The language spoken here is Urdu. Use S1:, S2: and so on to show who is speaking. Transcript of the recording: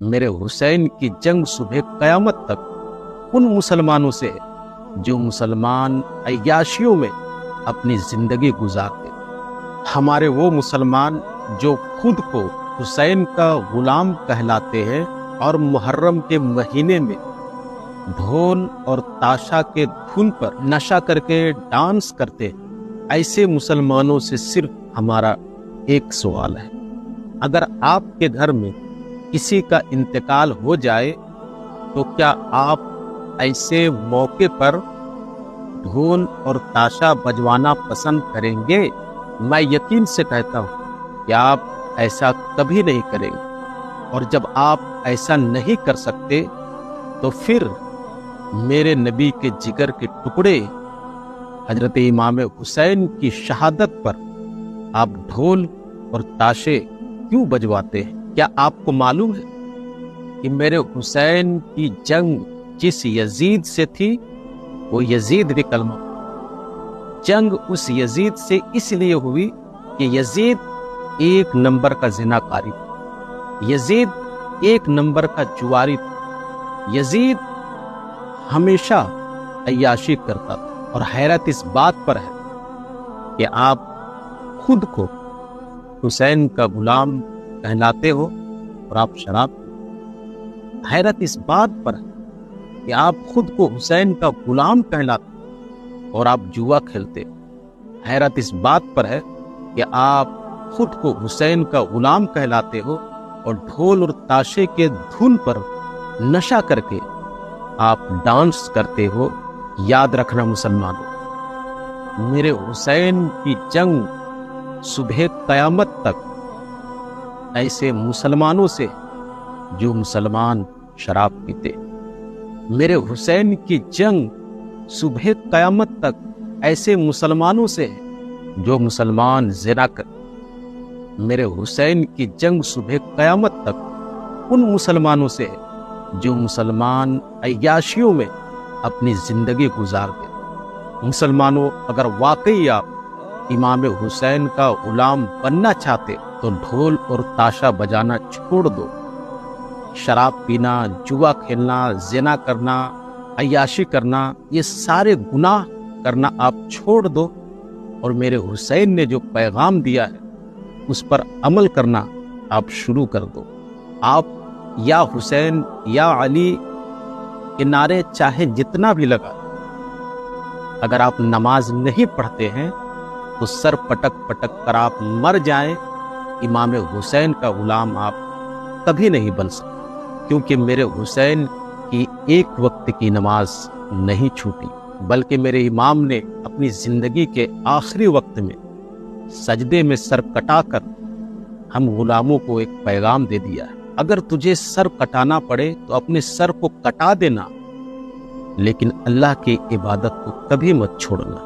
S1: میرے حسین کی جنگ صبح قیامت تک ان مسلمانوں سے ہے جو مسلمان عیاشیوں میں اپنی زندگی گزارتے، ہمارے وہ مسلمان جو خود کو حسین کا غلام کہلاتے ہیں اور محرم کے مہینے میں ڈھول اور تاشا کے دھن پر نشہ کر کے ڈانس کرتے ہیں، ایسے مسلمانوں سے صرف ہمارا ایک سوال ہے، اگر آپ کے گھر میں کسی کا انتقال ہو جائے تو کیا آپ ایسے موقع پر ڈھول اور تاشا بجوانا پسند کریں گے؟ میں یقین سے کہتا ہوں کہ آپ ایسا کبھی نہیں کریں گے، اور جب آپ ایسا نہیں کر سکتے تو پھر میرے نبی کے جگر کے ٹکڑے حضرت امام حسین کی شہادت پر آپ ڈھول اور تاشے کیوں بجواتے ہیں؟ کیا آپ کو معلوم ہے کہ میرے حسین کی جنگ جس یزید سے تھی وہ یزید بھی کلمہ، جنگ اس یزید سے اس لیے ہوئی کہ یزید ایک نمبر کا زناکاری تھا، یزید ایک نمبر کا جواری تھا، یزید ہمیشہ عیاشی کرتا تھا، اور حیرت اس بات پر ہے کہ آپ خود کو حسین کا غلام کہلاتے ہو اور آپ شراب پیتے۔ حیرت اس بات پر ہے کہ آپ خود کو حسین کا غلام کہلاتے اور آپ جوا کھیلتے۔ حیرت اس بات پر ہے کہ آپ خود کو حسین کا غلام کہلاتے ہو اور ڈھول اور تاشے کے دھن پر نشہ کر کے آپ ڈانس کرتے ہو۔ یاد رکھنا مسلمانوں، میرے حسین کی جنگ صبح قیامت تک ایسے مسلمانوں سے جو مسلمان شراب پیتے، میرے حسین کی جنگ صبح قیامت تک ایسے مسلمانوں سے جو مسلمان زنا کرتے، میرے حسین کی جنگ صبح قیامت تک ان مسلمانوں سے جو مسلمان عیاشیوں میں اپنی زندگی گزارتے۔ مسلمانوں، اگر واقعی آپ امام حسین کا غلام بننا چاہتے تو ڈھول اور تاشا بجانا چھوڑ دو، شراب پینا، جوا کھیلنا، زنا کرنا، عیاشی کرنا، یہ سارے گناہ کرنا آپ چھوڑ دو، اور میرے حسین نے جو پیغام دیا ہے اس پر عمل کرنا آپ شروع کر دو۔ آپ یا حسین یا علی کے نعرے چاہے جتنا بھی لگا، اگر آپ نماز نہیں پڑھتے ہیں تو سر پٹک پٹک کر آپ مر جائیں، امام حسین کا غلام آپ کبھی نہیں بن سکتے، کیونکہ میرے حسین کی ایک وقت کی نماز نہیں چھوٹی، بلکہ میرے امام نے اپنی زندگی کے آخری وقت میں سجدے میں سر کٹا کر ہم غلاموں کو ایک پیغام دے دیا ہے، اگر تجھے سر کٹانا پڑے تو اپنے سر کو کٹا دینا، لیکن اللہ کی عبادت کو کبھی مت چھوڑنا۔